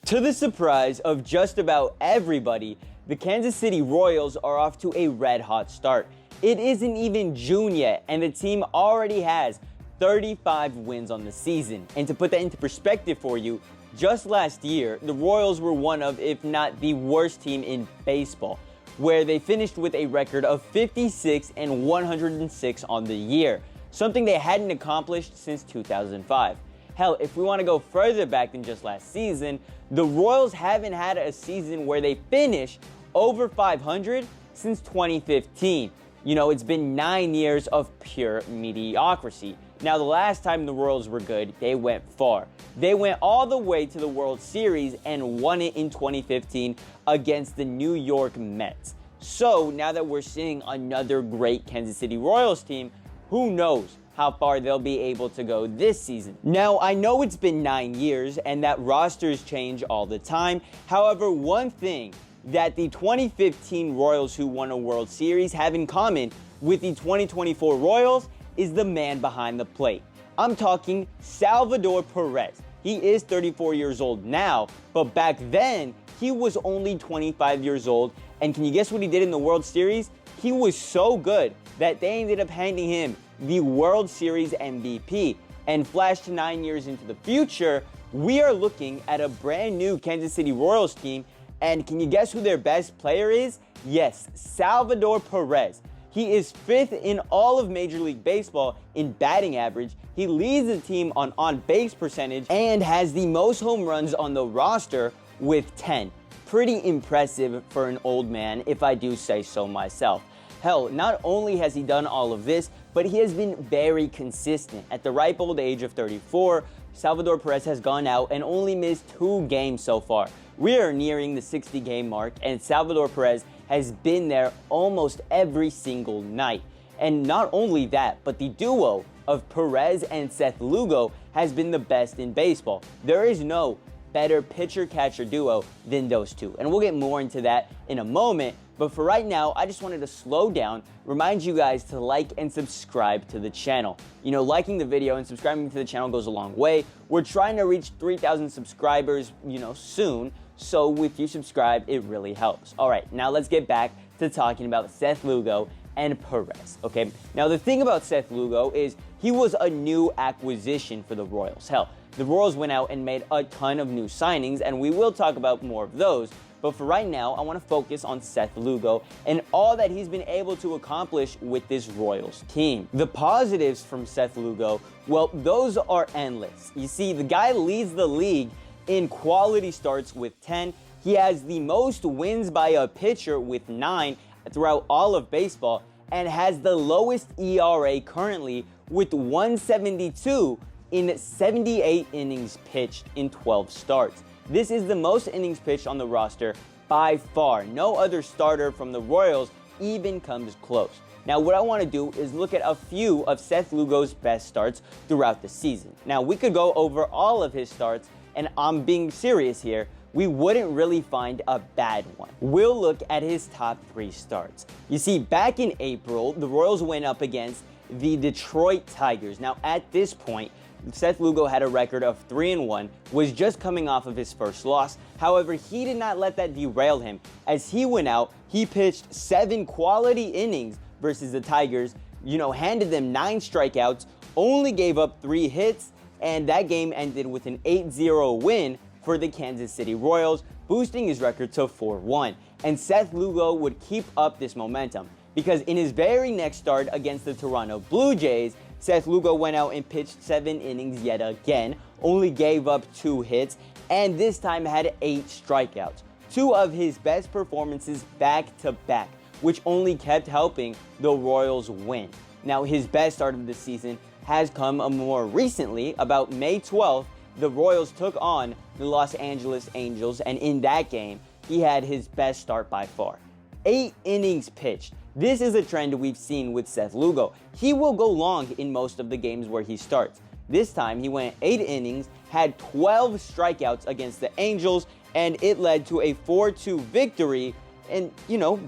To the surprise of just about everybody, the Kansas City Royals are off to a red-hot start. It isn't even June yet, and the team already has 35 wins on the season. And to put that into perspective for you, just last year, the Royals were one of, if not the worst team in baseball, where they finished with a record of 56 and 106 on the year, something they hadn't accomplished since 2005. Hell, if we want to go further back than just last season, the Royals haven't had a season where they finish over 500 since 2015. You know, it's been 9 years of pure mediocrity. Now, the last time the Royals were good, they went far. They went all the way to the World Series and won it in 2015 against the New York Mets. So, now that we're seeing another great Kansas City Royals team, who knows how far they'll be able to go this season. Now, I know it's been 9 years and that rosters change all the time. However, one thing that the 2015 Royals who won a World Series have in common with the 2024 Royals is the man behind the plate. I'm talking Salvador Perez. He is 34 years old now, but back then, he was only 25 years old. And can you guess what he did in the World Series? He was so good that they ended up handing him the World Series MVP. And flash to 9 years into the future, we are looking at a brand new Kansas City Royals team. And can you guess who their best player is? Yes, Salvador Perez. He is 5th in all of Major League Baseball in batting average. He leads the team on on-base percentage and has the most home runs on the roster with 10. Pretty impressive for an old man, if I do say so myself. Hell, not only has he done all of this, but he has been very consistent. At the ripe old age of 34, Salvador Perez has gone out and only missed 2 games so far. We are nearing the 60-game mark, and Salvador Perez has been there almost every single night. And not only that, but the duo of Perez and Seth Lugo has been the best in baseball. There is no better pitcher-catcher duo than those two. And we'll get more into that in a moment. But for right now, I just wanted to slow down, remind you guys to like and subscribe to the channel. You know, liking the video and subscribing to the channel goes a long way. We're trying to reach 3,000 subscribers, soon. So if you subscribe, it really helps. All right, now let's get back to talking about Seth Lugo and Perez, okay? Now, the thing about Seth Lugo is he was a new acquisition for the Royals. Hell, the Royals went out and made a ton of new signings, and we will talk about more of those. But for right now, I want to focus on Seth Lugo and all that he's been able to accomplish with this Royals team. The positives from Seth Lugo, well, those are endless. You see, the guy leads the league in quality starts with 10. He has the most wins by a pitcher with 9 throughout all of baseball and has the lowest ERA currently with 172 in 78 innings pitched in 12 starts. This is the most innings pitched on the roster by far. No other starter from the Royals even comes close. Now, what I want to do is look at a few of Seth Lugo's best starts throughout the season. Now, we could go over all of his starts, and I'm being serious here, we wouldn't really find a bad one. We'll look at his top 3 starts. You see, back in April, the Royals went up against the Detroit Tigers. Now, at this point, Seth Lugo had a record of 3-1, was just coming off of his first loss. However, he did not let that derail him. As he went out, he pitched 7 quality innings versus the Tigers, handed them 9 strikeouts, only gave up 3 hits, and that game ended with an 8-0 win for the Kansas City Royals, boosting his record to 4-1. And Seth Lugo would keep up this momentum, because in his very next start against the Toronto Blue Jays, Seth Lugo went out and pitched 7 innings yet again, only gave up 2 hits, and this time had 8 strikeouts. 2 of his best performances back-to-back, which only kept helping the Royals win. Now, his best start of the season has come more recently. About May 12th, the Royals took on the Los Angeles Angels, and in that game, he had his best start by far. 8 innings pitched. This is a trend we've seen with Seth Lugo. He will go long in most of the games where he starts. This time, he went 8 innings, had 12 strikeouts against the Angels, and it led to a 4-2 victory and,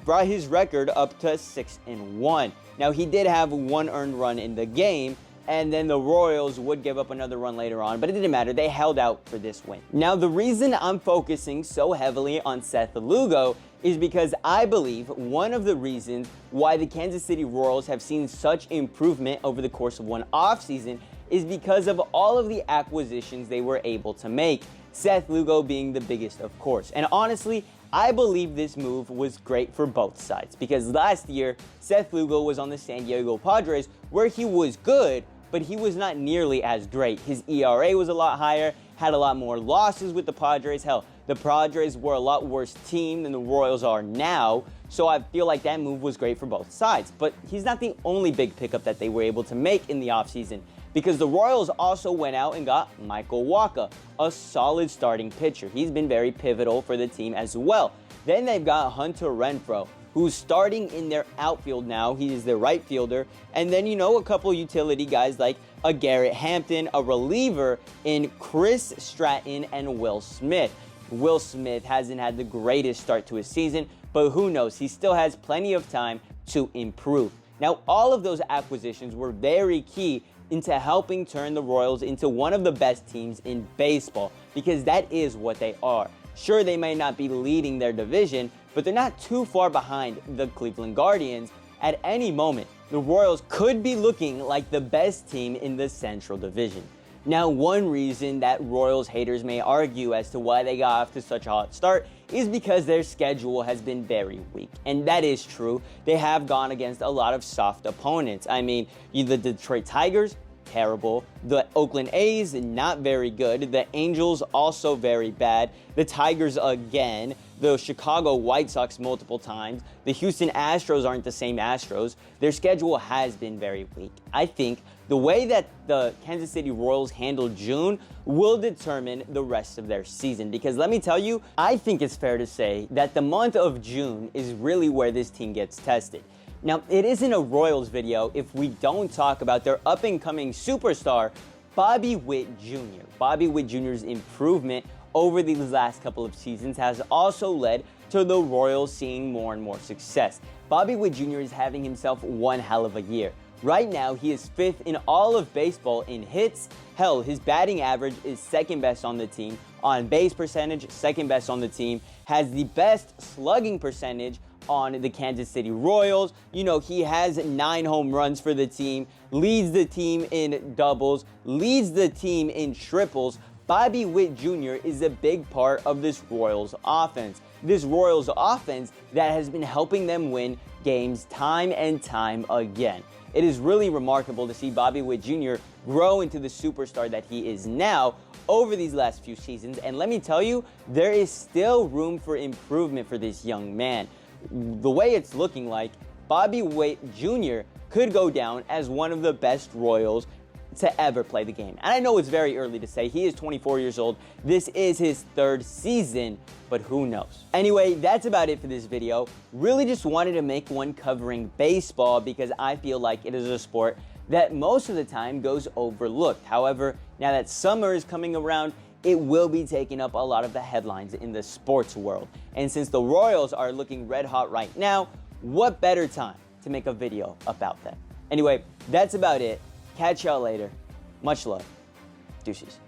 brought his record up to 6-1. Now, he did have 1 earned run in the game, and then the Royals would give up another run later on, but it didn't matter. They held out for this win. Now, the reason I'm focusing so heavily on Seth Lugo is because I believe one of the reasons why the Kansas City Royals have seen such improvement over the course of one offseason is because of all of the acquisitions they were able to make, Seth Lugo being the biggest, of course. And honestly, I believe this move was great for both sides because last year, Seth Lugo was on the San Diego Padres where he was good, but he was not nearly as great. His ERA was a lot higher, had a lot more losses with the Padres. Hell, the Padres were a lot worse team than the Royals are now, so I feel like that move was great for both sides. But he's not the only big pickup that they were able to make in the offseason, because the Royals also went out and got Michael Wacha, a solid starting pitcher. He's been very pivotal for the team as well. Then they've got Hunter Renfroe, who's starting in their outfield now. He is their right fielder. And then, a couple utility guys like a Garrett Hampton, a reliever in Chris Stratton and Will Smith. Will Smith hasn't had the greatest start to his season, but who knows? He still has plenty of time to improve. Now, all of those acquisitions were very key into helping turn the Royals into one of the best teams in baseball, because that is what they are. Sure, they may not be leading their division, but they're not too far behind the Cleveland Guardians. At any moment, the Royals could be looking like the best team in the Central Division. Now, one reason that Royals haters may argue as to why they got off to such a hot start is because their schedule has been very weak. And that is true. They have gone against a lot of soft opponents. I mean, the Detroit Tigers, terrible. The Oakland A's, not very good. The Angels, also very bad. The Tigers again. The Chicago White Sox multiple times. The Houston Astros aren't the same Astros. Their schedule has been very weak. I think the way that the Kansas City Royals handle June will determine the rest of their season. Because let me tell you, I think it's fair to say that the month of June is really where this team gets tested. Now, it isn't a Royals video if we don't talk about their up-and-coming superstar, Bobby Witt Jr. Bobby Witt Jr.'s improvement over these last couple of seasons has also led to the Royals seeing more and more success. Bobby Witt Jr. is having himself one hell of a year. Right now, he is 5th in all of baseball in hits. Hell, his batting average is 2nd best on the team. On base percentage, 2nd best on the team. Has the best slugging percentage on the Kansas City Royals. He has 9 home runs for the team, leads the team in doubles, leads the team in triples. Bobby Witt Jr. is a big part of this Royals offense. This Royals offense that has been helping them win games time and time again. It is really remarkable to see Bobby Witt Jr. grow into the superstar that he is now over these last few seasons. And let me tell you, there is still room for improvement for this young man. The way it's looking like, Bobby Witt Jr. could go down as one of the best Royals to ever play the game. And I know it's very early to say. He is 24 years old. This is his 3rd season, but who knows? Anyway, that's about it for this video. Really just wanted to make one covering baseball because I feel like it is a sport that most of the time goes overlooked. However, now that summer is coming around, it will be taking up a lot of the headlines in the sports world. And since the Royals are looking red hot right now, what better time to make a video about that? Anyway, that's about it. Catch y'all later. Much love. Deuces.